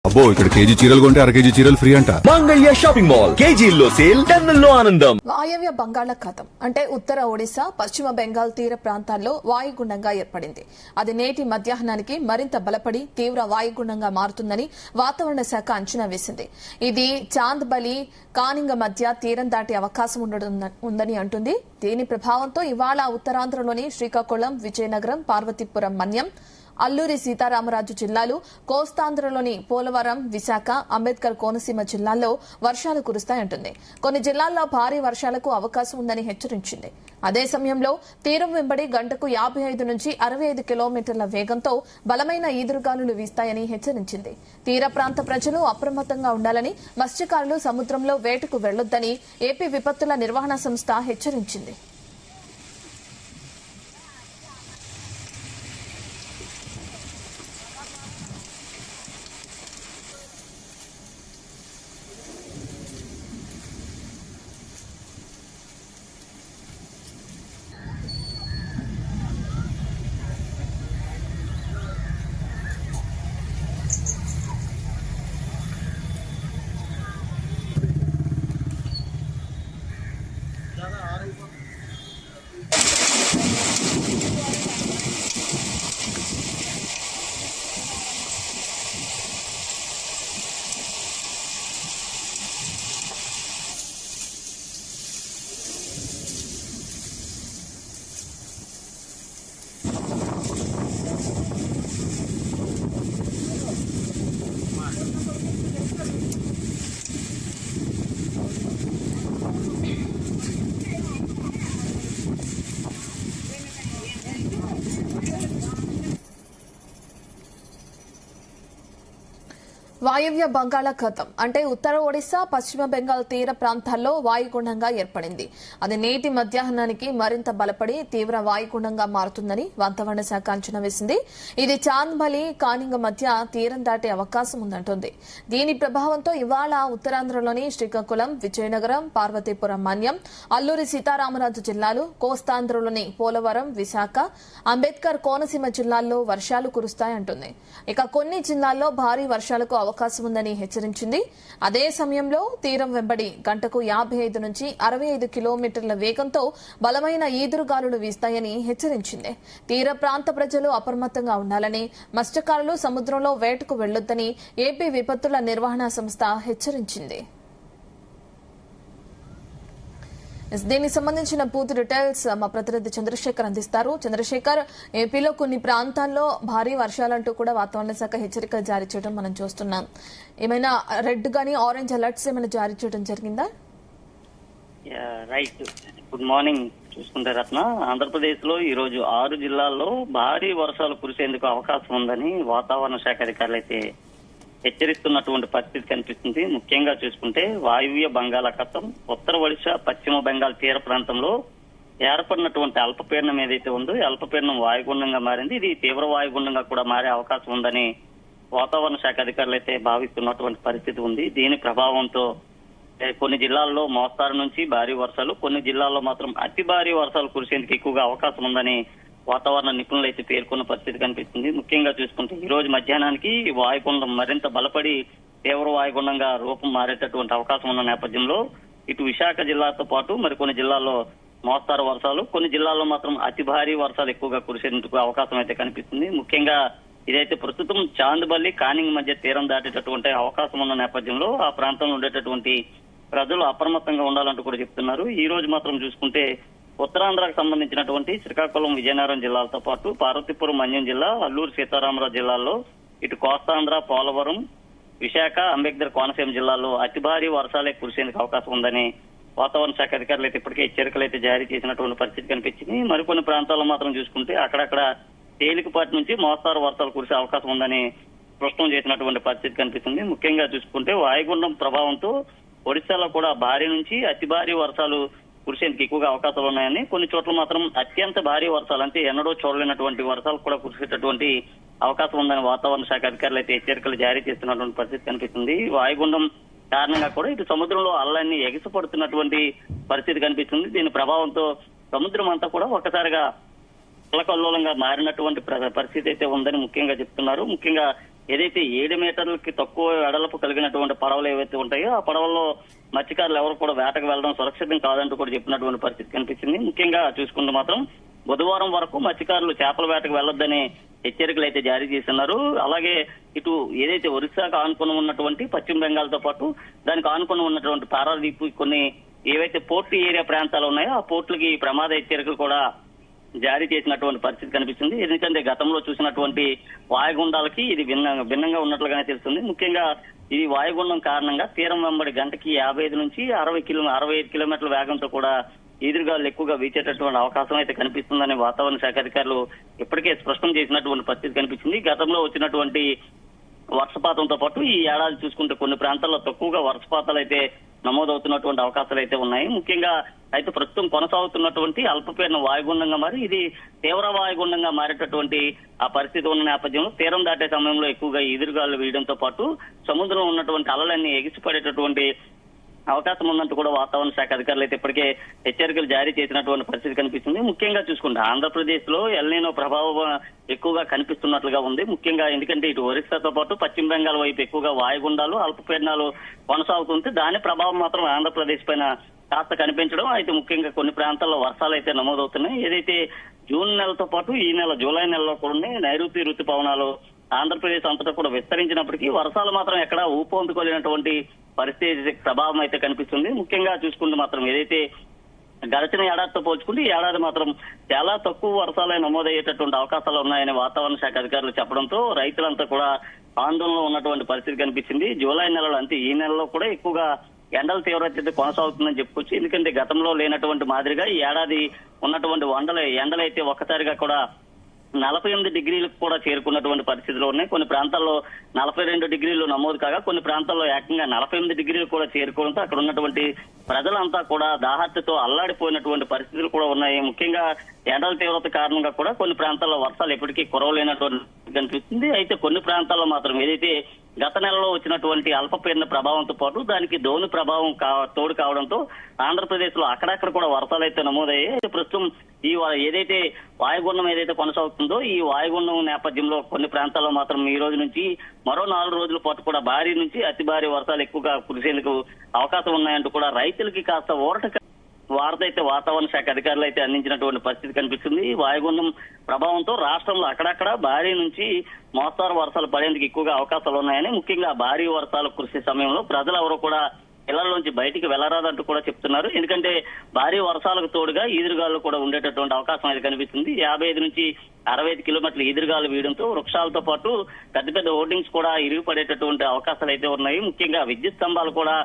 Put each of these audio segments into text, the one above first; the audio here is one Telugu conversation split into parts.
అబ్బో ఇక్కడ కేజీ చీరలు కొంటే అర కేజీ చీరలు ఫ్రీ అంట. మంగళ్య షాపింగ్ మాల్ కేజీల్లో సేల్, టన్నుల్లో ఆనందం. వాయవ్య బంగాళాఖాతం అంటే ఉత్తర ఒడిశా, పశ్చిమ బెంగాల్ తీర ప్రాంతాల్లో వాయుగుండంగా ఏర్పడింది. అది నేటి మధ్యాహ్నానికి మరింత బలపడి తీవ్ర వాయుగుండంగా మారుతుందని వాతావరణ శాఖ అంచనా వేసింది. ఇది చాంద్బలి, కానింగ మధ్య తీరం దాటే అవకాశం ఉందని అంటుంది. దీని ప్రభావంతో ఇవాళ ఉత్తరాంధ్రలోని శ్రీకాకుళం, విజయనగరం, పార్వతీపురం, మన్యం, అల్లూరి సీతారామరాజు జిల్లాలు, కోస్తాంధ్రలోని పోలవరం, విశాఖ, అంబేద్కర్ కోనసీమ జిల్లాల్లో వర్షాలు కురుస్తాయంటుంది. కొన్ని జిల్లాల్లో భారీ వర్షాలకు అవకాశం ఉందని హెచ్చరించింది. అదే సమయంలో తీరం వెంబడి గంటకు 55 నుంచి 65 కిలోమీటర్ల వేగంతో బలమైన ఈదురుగాలులు వీస్తాయని హెచ్చరించింది. తీర ప్రాంత ప్రజలు అప్రమత్తంగా ఉండాలని, మత్స్యకారులు సముద్రంలో వేటకు వెళ్లొద్దని ఏపీ విపత్తుల నిర్వహణ సంస్థ హెచ్చరించింది. వాయవ్య బంగాళాఖాతం అంటే ఉత్తర ఒడిశా, పశ్చిమ బెంగాల్ తీర ప్రాంతాల్లో వాయుగుండంగా ఏర్పడింది. అది నేటి మధ్యాహ్నానికి మరింత బలపడి తీవ్ర వాయుగుండంగా మారుతుందని వాతావరణ శాఖ అంచనా వేసింది. ఇది చాంద్బలి, కానింగ మధ్య తీరం దాటే అవకాశం ఉందంటోంది. దీని ప్రభావంతో ఇవాళ ఉత్తరాంధ్రలోని శ్రీకాకుళం, విజయనగరం, పార్వతీపురం, మన్యం, అల్లూరి సీతారామరాజు జిల్లాలు, కోస్తాంధ్రలోని పోలవరం, విశాఖ, అంబేద్కర్ కోనసీమ జిల్లాల్లో వర్షాలు కురుస్తాయంటుంది. ఇక కొన్ని జిల్లాల్లో భారీ వర్షాలకు అవకాశం ఉందని హెచ్చరించింది. అదే సమయంలో తీరం వెంబడి గంటకు 55 నుంచి 65 కిలోమీటర్ల వేగంతో బలమైన ఈదురుగాలులు వీస్తాయని హెచ్చరించింది. తీర ప్రాంత ప్రజలు అప్రమత్తంగా ఉండాలని, మత్స్యకారులు సముద్రంలో వేటకు వెళ్లొద్దని ఏపీ విపత్తుల నిర్వహణ సంస్థ హెచ్చరించింది. దీనికి సంబంధించిన పూర్తి డీటెయిల్స్ మా ప్రతినిధి చంద్రశేఖర్ అందిస్తారు. చంద్రశేఖర్, ఏపీలో కొన్ని ప్రాంతాల్లో భారీ వర్షాలంటూ కూడా వాతావరణ శాఖ హెచ్చరికలు జారీ చేయడం మనం చూస్తున్నాం. ఏమైనా రెడ్ గానీ ఆరెంజ్ అలర్ట్స్ ఏమైనా జారీ చేయడం జరిగిందా? Right, good morning. చూసుకుంటే రత్న, ఆంధ్రప్రదేశ్ లో ఈ రోజు 6 జిల్లాల్లో భారీ వర్షాలు కురిసేందుకు అవకాశం ఉందని వాతావరణ శాఖ అధికారులు అయితే హెచ్చరిస్తున్నటువంటి పరిస్థితి కనిపిస్తుంది. ముఖ్యంగా చూసుకుంటే వాయువ్య బంగాళాఖాతం, ఉత్తర ఒడిశా, పశ్చిమ బెంగాల్ తీర ప్రాంతంలో ఏర్పడినటువంటి అల్పపీడనం ఏదైతే ఉందో ఈ అల్పపీడనం వాయుగుండంగా మారింది. ఇది తీవ్ర వాయుగుండంగా కూడా మారే అవకాశం ఉందని వాతావరణ శాఖ అధికారులు అయితే భావిస్తున్నటువంటి పరిస్థితి ఉంది. దీని ప్రభావంతో కొన్ని జిల్లాల్లో మోస్తారు నుంచి భారీ వర్షాలు, కొన్ని జిల్లాల్లో మాత్రం అతి భారీ వర్షాలు కురిసేందుకు ఎక్కువగా అవకాశం ఉందని వాతావరణ నిపుణులు అయితే పేర్కొన్న పరిస్థితి కనిపిస్తుంది. ముఖ్యంగా చూసుకుంటే ఈ రోజు మధ్యాహ్నానికి వాయుగుండం మరింత బలపడి తీవ్ర వాయుగుండంగా రూపం మారేటటువంటి అవకాశం ఉన్న నేపథ్యంలో ఇటు విశాఖ జిల్లాతో పాటు మరికొన్ని జిల్లాల్లో మోస్తారు వర్షాలు, కొన్ని జిల్లాల్లో మాత్రం అతి భారీ వర్షాలు ఎక్కువగా కురిసేందుకు అవకాశం అయితే కనిపిస్తుంది. ముఖ్యంగా ఇదైతే ప్రస్తుతం చాంద్బల్లి, కానింగ్ మధ్య తీరం దాటేటటువంటి అవకాశం ఉన్న నేపథ్యంలో ఆ ప్రాంతంలో ఉండేటటువంటి ప్రజలు అప్రమత్తంగా ఉండాలంటూ కూడా చెప్తున్నారు. ఈ రోజు మాత్రం చూసుకుంటే ఉత్తరాంధ్రకు సంబంధించినటువంటి శ్రీకాకుళం, విజయనగరం జిల్లాలతో పాటు పార్వతీపురం, మన్యం జిల్లా, అల్లూరు సీతారామరాజు జిల్లాల్లో, ఇటు కోస్తాంధ్ర, పోలవరం, విశాఖ, అంబేద్కర్ కోనసీమ జిల్లాల్లో అతి భారీ వర్షాలే కురిసేందుకు అవకాశం ఉందని వాతావరణ శాఖ అధికారులు అయితే ఇప్పటికే హెచ్చరికలు అయితే జారీ చేసినటువంటి పరిస్థితి కనిపించింది. మరికొన్ని ప్రాంతాల్లో మాత్రం చూసుకుంటే అక్కడక్కడ తేలికపాటి నుంచి మోస్తారు వర్షాలు కురిసే అవకాశం ఉందని స్పష్టం చేసినటువంటి పరిస్థితి కనిపిస్తుంది. ముఖ్యంగా చూసుకుంటే వాయుగుండం ప్రభావంతో ఒడిశాలో కూడా భారీ నుంచి అతి భారీ వర్షాలు కురిసేందుకు ఎక్కువగా అవకాశాలు ఉన్నాయని, కొన్ని చోట్ల మాత్రం అత్యంత భారీ వర్షాలు అంటే ఎన్నడూ చూడలేనటువంటి వర్షాలు కూడా కురిసేటటువంటి అవకాశం ఉందని వాతావరణ శాఖ అధికారులు అయితే హెచ్చరికలు జారీ చేస్తున్నటువంటి పరిస్థితి కనిపిస్తుంది. వాయుగుండం కారణంగా కూడా ఇటు సముద్రంలో అలలన్నీ ఎగిసిపడుతున్నటువంటి పరిస్థితి కనిపిస్తుంది. దీని ప్రభావంతో సముద్రం అంతా కూడా ఒక్కసారిగా అల్లకల్లోలంగా మారినటువంటి పరిస్థితి అయితే ఉందని ముఖ్యంగా చెప్తున్నారు. ముఖ్యంగా ఏదైతే 7 మీటర్లకి తక్కువ వెడల్పు కలిగినటువంటి పడవలు ఏవైతే ఉంటాయో ఆ పడవల్లో మత్స్యకారులు ఎవరు కూడా వేటకు వెళ్ళడం సురక్షితం కాదంటూ కూడా చెప్పినటువంటి పరిస్థితి కనిపించింది. ముఖ్యంగా చూసుకుంటూ మాత్రం బుధవారం వరకు మత్స్యకారులు చేపల వేటకు వెళ్లొద్దని హెచ్చరికలు అయితే జారీ చేస్తున్నారు. అలాగే ఇటు ఏదైతే ఒరిస్సాకు ఆనుకుని ఉన్నటువంటి పశ్చిమ బెంగాల్ తో పాటు దానికి ఆనుకుని ఉన్నటువంటి పారాదీప్ కొన్ని ఏవైతే పోర్ట్ ఏరియా ప్రాంతాలు ఉన్నాయో ఆ పోర్టులకి ప్రమాద హెచ్చరికలు కూడా జారీ చేసినటువంటి పరిస్థితి కనిపిస్తుంది. ఎందుకంటే గతంలో చూసినటువంటి వాయుగుండాలకి ఇది భిన్నంగా ఉన్నట్లుగానే తెలుస్తుంది. ముఖ్యంగా ఈ వాయుగుండం కారణంగా తీరం వెంబడి గంటకి 55 నుంచి 65 కిలోమీటర్ల వేగంతో కూడా ఈదురుగాలు ఎక్కువగా వీచేటటువంటి అవకాశం అయితే కనిపిస్తుందని వాతావరణ శాఖ అధికారులు ఇప్పటికే స్పష్టం చేసినటువంటి పరిస్థితి కనిపించింది. గతంలో వచ్చినటువంటి వర్షపాతంతో పాటు ఈ ఏడాది చూసుకుంటే కొన్ని ప్రాంతాల్లో తక్కువగా వర్షపాతాలు అయితే నమోదవుతున్నటువంటి అవకాశాలు అయితే ఉన్నాయి. ముఖ్యంగా అయితే ప్రస్తుతం కొనసాగుతున్నటువంటి అల్పపీడన వాయుగుండంగా మారి ఇది తీవ్ర వాయుగుండంగా మారేటటువంటి ఆ పరిస్థితి ఉన్న నేపథ్యంలో తీరం దాటే సమయంలో ఎక్కువగా ఎదురుగాలు వేయడంతో పాటు సముద్రంలో ఉన్నటువంటి అలలన్నీ ఎగిసిపడేటటువంటి అవకాశం ఉందంటూ కూడా వాతావరణ శాఖ అధికారులు అయితే ఇప్పటికే హెచ్చరికలు జారీ చేసినటువంటి పరిస్థితి కనిపిస్తుంది. ముఖ్యంగా చూసుకుంటే ఆంధ్రప్రదేశ్ లో ఎల్నినో ప్రభావం ఎక్కువగా కనిపిస్తున్నట్లుగా ఉంది. ముఖ్యంగా ఎందుకంటే ఇటు ఒరిస్సాతో పాటు పశ్చిమ బెంగాల్ వైపు ఎక్కువగా వాయుగుండాలు అల్పపీడనాలు కొనసాగుతుంటే దాని ప్రభావం మాత్రం ఆంధ్రప్రదేశ్ పైన కాస్త కనిపించడం అయితే ముఖ్యంగా కొన్ని ప్రాంతాల్లో వర్షాలు అయితే నమోదవుతున్నాయి. ఏదైతే జూన్ నెలతో పాటు ఈ నెల జూలై నెలలో కూడా నైరుతి రుతుపవనాలు ఆంధ్రప్రదేశ్ అంతటా కూడా విస్తరించినప్పటికీ వర్షాలు మాత్రం ఎక్కడా ఊపొందుకోలేనటువంటి పరిస్థితి ప్రభావం అయితే కనిపిస్తుంది. ముఖ్యంగా చూసుకుంటే మాత్రం ఏదైతే గడిచిన ఏడాదితో పోల్చుకుంటే ఈ ఏడాది మాత్రం చాలా తక్కువ వర్షాలే నమోదయ్యేటటువంటి అవకాశాలు ఉన్నాయని వాతావరణ శాఖ అధికారులు చెప్పడంతో రైతులంతా కూడా ఆందోళనలో ఉన్నటువంటి పరిస్థితి కనిపించింది. జూలై నెలలో అంటే ఈ నెలలో కూడా ఎక్కువగా ఎండల తీవ్రత కొనసాగుతుందని చెప్పుకోవచ్చు. ఎందుకంటే గతంలో లేనటువంటి మాదిరిగా ఈ ఏడాది ఉన్నటువంటి ఎండలైతే ఒక్కసారిగా కూడా 48 డిగ్రీలకు కూడా చేరుకున్నటువంటి పరిస్థితులు ఉన్నాయి. కొన్ని ప్రాంతాల్లో 42 డిగ్రీలు నమోదు కాగా కొన్ని ప్రాంతాల్లో ఏకంగా 48 డిగ్రీలు కూడా చేరుకోవడంతో అక్కడ ఉన్నటువంటి ప్రజలంతా కూడా దాహత్యతో అల్లాడిపోయినటువంటి పరిస్థితులు కూడా ఉన్నాయి. ముఖ్యంగా ఎండల తీవ్రత కారణంగా కూడా కొన్ని ప్రాంతాల్లో వర్షాలు ఎప్పటికీ కురవలేనటువంటి కనిపిస్తుంది. అయితే కొన్ని ప్రాంతాల్లో మాత్రం ఏదైతే గత నెలలో వచ్చినటువంటి అల్పపీడన ప్రభావంతో పాటు దానికి దోని ప్రభావం తోడు కావడంతో ఆంధ్రప్రదేశ్ లో అక్కడక్కడ కూడా వర్షాలు అయితే నమోదయ్యాయి. ప్రస్తుతం ఈ ఏదైతే వాయుగుండం ఏదైతే కొనసాగుతుందో ఈ వాయుగుండం నేపథ్యంలో కొన్ని ప్రాంతాల్లో మాత్రం ఈ రోజు నుంచి మరో 4 రోజుల పాటు కూడా భారీ నుంచి అతి భారీ వర్షాలు ఎక్కువగా కురిసేందుకు అవకాశం ఉన్నాయంటూ కూడా రైతులకి కాస్త వార్త అయితే వాతావరణ శాఖ అధికారులు అయితే అందించినటువంటి పరిస్థితి కనిపిస్తుంది. వాయుగుండం ప్రభావంతో రాష్ట్రంలో అక్కడక్కడ భారీ నుంచి మోస్తారు వర్షాలు పడేందుకు ఎక్కువగా అవకాశాలు ఉన్నాయని ముఖ్యంగా భారీ వర్షాలు కురిసే సమయంలో ప్రజలు ఎవరు కూడా ఇళ్లలోంచి బయటికి వెళ్లరాదంటూ కూడా చెప్తున్నారు. ఎందుకంటే భారీ వర్షాలకు తోడుగా ఈదురుగాలు కూడా ఉండేటటువంటి అవకాశం అయితే కనిపిస్తుంది. 55 నుంచి 65 కిలోమీటర్ల ఈదురుగాలు వీయడంతో వృక్షాలతో పాటు పెద్ద పెద్ద హోర్డింగ్స్ కూడా ఇరిగిపడేటటువంటి అవకాశాలు అయితే ఉన్నాయి. ముఖ్యంగా విద్యుత్ స్తంభాలు కూడా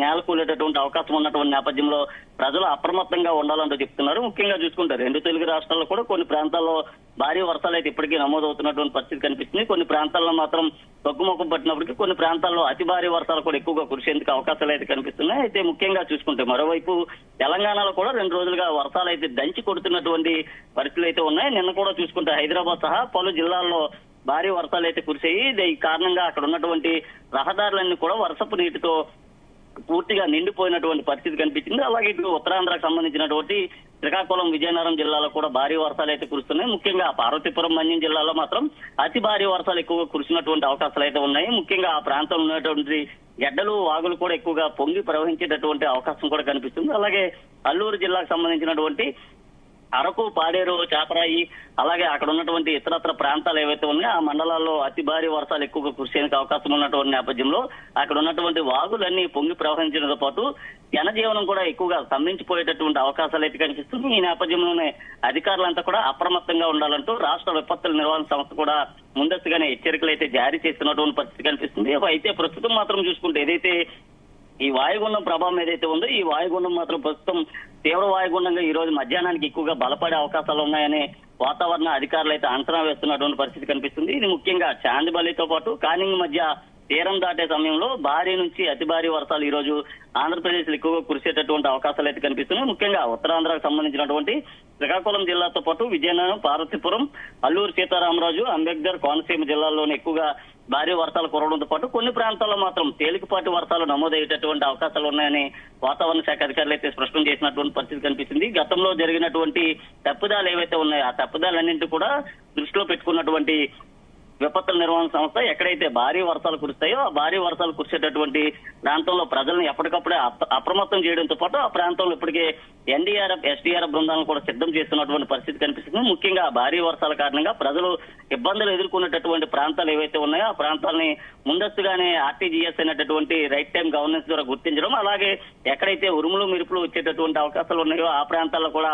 నేలకూలేటటువంటి అవకాశం ఉన్నటువంటి నేపథ్యంలో ప్రజలు అప్రమత్తంగా ఉండాలంటూ చెప్తున్నారు. ముఖ్యంగా చూసుకుంటే 2 తెలుగు రాష్ట్రాల్లో కూడా కొన్ని ప్రాంతాల్లో భారీ వర్షాలు అయితే ఇప్పటికీ నమోదవుతున్నటువంటి పరిస్థితి కనిపిస్తుంది. కొన్ని ప్రాంతాల్లో మాత్రం తగ్గుముఖం పట్టినప్పటికీ కొన్ని ప్రాంతాల్లో అతి భారీ వర్షాలు కూడా ఎక్కువగా కురిసేందుకు అవకాశాలు అయితే కనిపిస్తున్నాయి. అయితే ముఖ్యంగా చూసుకుంటే మరోవైపు తెలంగాణలో కూడా 2 రోజులుగా వర్షాలు అయితే దంచి కొడుతున్నటువంటి పరిస్థితులు అయితే ఉన్నాయి. నిన్న కూడా చూసుకుంటే హైదరాబాద్ సహా పలు జిల్లాల్లో భారీ వర్షాలు అయితే కురిసాయి. ఈ కారణంగా అక్కడ ఉన్నటువంటి రహదారులన్నీ కూడా వర్షపు నీటితో పూర్తిగా నిండిపోయినటువంటి పరిస్థితి కనిపించింది. అలాగే ఇటు ఉత్తరాంధ్రకు సంబంధించినటువంటి శ్రీకాకుళం విజయనగరం జిల్లాలో కూడా భారీ వర్షాలు అయితే కురుస్తున్నాయి. ముఖ్యంగా పార్వతీపురం మన్యం జిల్లాలో మాత్రం అతి భారీ వర్షాలు ఎక్కువగా కురిసినటువంటి అవకాశాలు అయితే ఉన్నాయి. ముఖ్యంగా ఆ ప్రాంతంలో ఉన్నటువంటి గడ్డలు వాగులు కూడా ఎక్కువగా పొంగి ప్రవహించేటటువంటి అవకాశం కూడా కనిపిస్తుంది. అలాగే అల్లూరు జిల్లాకు సంబంధించినటువంటి అరకు, పాడేరు, చాపరాయి అలాగే అక్కడ ఉన్నటువంటి ఇతరత్ర ప్రాంతాలు ఏవైతే ఉన్నాయో ఆ మండలాల్లో అతి భారీ వర్షాలు ఎక్కువగా కురిసేందుకు అవకాశం ఉన్నటువంటి నేపథ్యంలో అక్కడ ఉన్నటువంటి వాగులన్నీ పొంగి ప్రవహించడంతో పాటు జనజీవనం కూడా ఎక్కువగా స్తంభించిపోయేటటువంటి అవకాశాలు అయితే కనిపిస్తుంది. ఈ నేపథ్యంలోనే అధికారులంతా కూడా అప్రమత్తంగా ఉండాలంటూ రాష్ట్ర విపత్తుల నిర్వహణ సంస్థ కూడా ముందస్తుగానే హెచ్చరికలు అయితే జారీ చేస్తున్నటువంటి పరిస్థితి కనిపిస్తుంది. అయితే ప్రస్తుతం మాత్రం చూసుకుంటే ఏదైతే ఈ వాయుగుండం ప్రభావం ఏదైతే ఉందో ఈ వాయుగుండం మాత్రం ప్రస్తుతం తీవ్ర వాయుగుండంగా ఈ రోజు మధ్యాహ్నానికి ఎక్కువగా బలపడే అవకాశాలు ఉన్నాయని వాతావరణ అధికారులు అయితే అంచనా వేస్తున్నటువంటి పరిస్థితి కనిపిస్తుంది. ఇది ముఖ్యంగా చాందిబలితో పాటు కానింగ్ మధ్య తీరం దాటే సమయంలో భారీ నుంచి అతి భారీ వర్షాలు ఈ రోజు ఆంధ్రప్రదేశ్ లో ఎక్కువగా కురిసేటటువంటి అవకాశాలు అయితే కనిపిస్తున్నాయి. ముఖ్యంగా ఉత్తరాంధ్రకు సంబంధించినటువంటి శ్రీకాకుళం జిల్లాతో పాటు విజయనగరం, పార్వతీపురం, అల్లూరు సీతారామరాజు, అంబేద్కర్, కోనసీమ జిల్లాల్లోనే ఎక్కువగా భారీ వర్షాలు కురవడంతో పాటు కొన్ని ప్రాంతాల్లో మాత్రం తేలికపాటి వర్షాలు నమోదయ్యేటటువంటి అవకాశాలు ఉన్నాయని వాతావరణ శాఖ అధికారులు అయితే స్పష్టం చేసినటువంటి పరిస్థితి కనిపిస్తుంది. గతంలో జరిగినటువంటి తప్పిదాలు ఏవైతే ఉన్నాయో ఆ తప్పిదాలన్నింటి కూడా దృష్టిలో పెట్టుకున్నటువంటి విపత్తుల నిర్వహణ సంస్థ ఎక్కడైతే భారీ వర్షాలు కురుస్తాయో ఆ భారీ వర్షాలు కురిసేటటువంటి ప్రాంతంలో ప్రజలను ఎప్పటికప్పుడే అప్రమత్తం చేయడంతో పాటు ఆ ప్రాంతంలో ఇప్పటికే ఎన్డీఆర్ఎఫ్ ఎస్డీఆర్ఎఫ్ బృందాలను కూడా సిద్ధం చేస్తున్నటువంటి పరిస్థితి కనిపిస్తుంది. ముఖ్యంగా భారీ వర్షాల కారణంగా ప్రజలు ఇబ్బందులు ఎదుర్కొనేటటువంటి ప్రాంతాలు ఏవైతే ఉన్నాయో ఆ ప్రాంతాలని ముందస్తుగానే ఆర్టీజీఎస్ అనేటటువంటి రైట్ టైం గవర్నెన్స్ ద్వారా గుర్తించడం, అలాగే ఎక్కడైతే ఉరుములు మెరుపులు వచ్చేటటువంటి అవకాశాలు ఉన్నాయో ఆ ప్రాంతాల్లో కూడా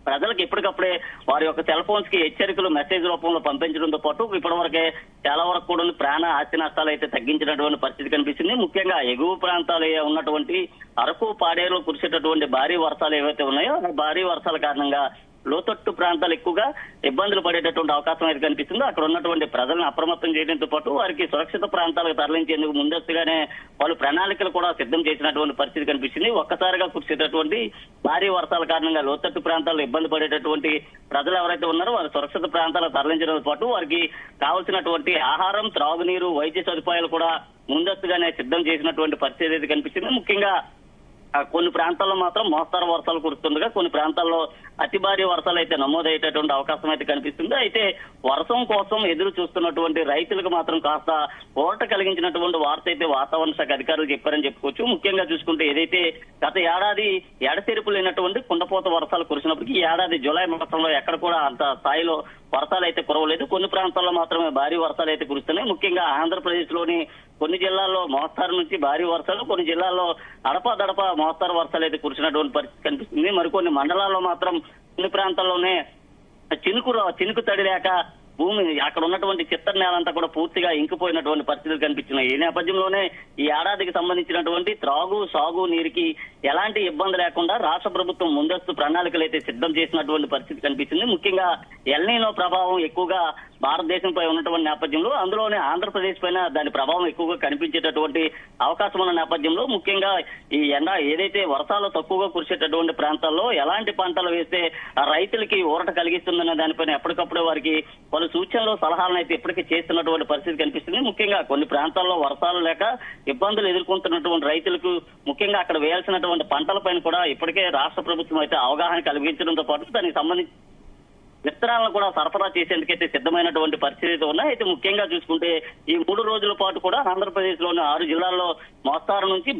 ప్రజలకు ఎప్పటికప్పుడే వారి యొక్క సెల్ ఫోన్స్ కి హెచ్చరికలు మెసేజ్ రూపంలో పంపించడంతో పాటు ఇప్పటివరకే చాలా వరకు కూడా ప్రాణ ఆస్తి నష్టాలు అయితే తగ్గించినటువంటి పరిస్థితి కనిపిస్తుంది. ముఖ్యంగా ఎగువ ప్రాంతాలు ఉన్నటువంటి అరకు పాడేరులో కురిసేటటువంటి భారీ వర్షాలు ఏవైతే ఉన్నాయో ఆ భారీ వర్షాల కారణంగా లోతట్టు ప్రాంతాలు ఎక్కువగా ఇబ్బందులు పడేటటువంటి అవకాశం అయితే కనిపిస్తుంది. అక్కడ ఉన్నటువంటి ప్రజలను అప్రమత్తం చేయడంతో పాటు వారికి సురక్షిత ప్రాంతాలకు తరలించేందుకు ముందస్తుగానే వాళ్ళు ప్రణాళికలు కూడా సిద్ధం చేసినటువంటి పరిస్థితి కనిపిస్తుంది. ఒక్కసారిగా కురిసేటటువంటి భారీ వర్షాల కారణంగా లోతట్టు ప్రాంతాల్లో ఇబ్బంది పడేటటువంటి ప్రజలు ఎవరైతే ఉన్నారో వారి సురక్షిత ప్రాంతాలకు తరలించడంతో పాటు వారికి కావాల్సినటువంటి ఆహారం, త్రాగునీరు, వైద్య సదుపాయాలు కూడా ముందస్తుగానే సిద్ధం చేసినటువంటి పరిస్థితి అయితే కనిపిస్తుంది. ముఖ్యంగా కొన్ని ప్రాంతాల్లో మాత్రం మోస్తరు వర్షాలు కురుస్తుండగా కొన్ని ప్రాంతాల్లో అతి భారీ వర్షాలు అయితే నమోదయ్యేటటువంటి అవకాశం అయితే కనిపిస్తుంది. అయితే వర్షం కోసం ఎదురు చూస్తున్నటువంటి రైతులకు మాత్రం కాస్త ఊరట కలిగించినటువంటి వార్త అయితే వాతావరణ శాఖ అధికారులు చెప్పారని చెప్పుకోవచ్చు. ముఖ్యంగా చూసుకుంటే ఏదైతే గత ఏడాది ఎడతెరిపు లేనటువంటి కుండపోత వర్షాలు కురిసినప్పటికీ ఈ ఏడాది జూలై మాసంలో ఎక్కడ కూడా అంత స్థాయిలో వర్షాలు అయితే కురవలేదు. కొన్ని ప్రాంతాల్లో మాత్రమే భారీ వర్షాలు అయితే కురుస్తున్నాయి. ముఖ్యంగా ఆంధ్రప్రదేశ్ లోని కొన్ని జిల్లాల్లో మోస్తారు నుంచి భారీ వర్షాలు, కొన్ని జిల్లాల్లో అడపదడప మోస్తారు వర్షాలు అయితే కురిసినటువంటి పరిస్థితి కనిపిస్తుంది. మరికొన్ని మండలాల్లో మాత్రం కొన్ని ప్రాంతాల్లోనే చినుకు తడి లేక భూమి అక్కడ ఉన్నటువంటి చిత్తడి నేలంతా కూడా పూర్తిగా ఇంకిపోయినటువంటి పరిస్థితులు కనిపించినాయి. ఈ నేపథ్యంలోనే ఈ ఏడాదికి సంబంధించినటువంటి త్రాగు, సాగు నీరుకి ఎలాంటి ఇబ్బంది లేకుండా రాష్ట్ర ప్రభుత్వం ముందస్తు ప్రణాళికలు అయితే సిద్ధం చేసినటువంటి పరిస్థితి కనిపిస్తుంది. ముఖ్యంగా ఎల్నీనో ప్రభావం ఎక్కువగా భారతదేశంపై ఉన్నటువంటి నేపథ్యంలో అందులోనే ఆంధ్రప్రదేశ్ పైన దాని ప్రభావం ఎక్కువగా కనిపించేటటువంటి అవకాశం ఉన్న నేపథ్యంలో ముఖ్యంగా ఈ ఎండ ఏదైతే వర్షాలు తక్కువగా కురిసేటటువంటి ప్రాంతాల్లో ఎలాంటి పంటలు వేస్తే ఆ రైతులకి ఊరట కలిగిస్తుందనే దానిపైన ఎప్పటికప్పుడు వారికి పలు సూచనలు, సలహాలను అయితే ఇప్పటికే చేస్తున్నటువంటి పరిస్థితి కనిపిస్తుంది. ముఖ్యంగా కొన్ని ప్రాంతాల్లో వర్షాలు లేక ఇబ్బందులు ఎదుర్కొంటున్నటువంటి రైతులకు ముఖ్యంగా అక్కడ వేయాల్సినటువంటి పంటలపైన కూడా ఇప్పటికే రాష్ట్ర ప్రభుత్వం అయితే అవగాహన కలిగించడంతో పాటు దానికి సంబంధించి విత్తనాలను కూడా సరఫరా చేసేందుకైతే సిద్ధమైనటువంటి పరిస్థితి ఉన్నాయి. అయితే ముఖ్యంగా చూసుకుంటే ఈ 3 రోజుల పాటు కూడా ఆంధ్రప్రదేశ్ లోని 6 జిల్లాల్లో మోస్తారు నుంచి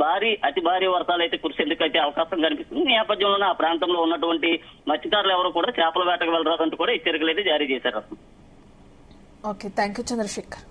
అతి భారీ వర్షాలు అయితే కురిసేందుకైతే అవకాశం కనిపిస్తుంది. ఈ నేపథ్యంలోనే ఆ ప్రాంతంలో ఉన్నటువంటి మత్స్యకారులు ఎవరు కూడా చేపల వేటకు వెళ్ళరాదంటూ కూడా హెచ్చరికలు అయితే జారీ చేశారు. Okay, thank you Chandrasekhar.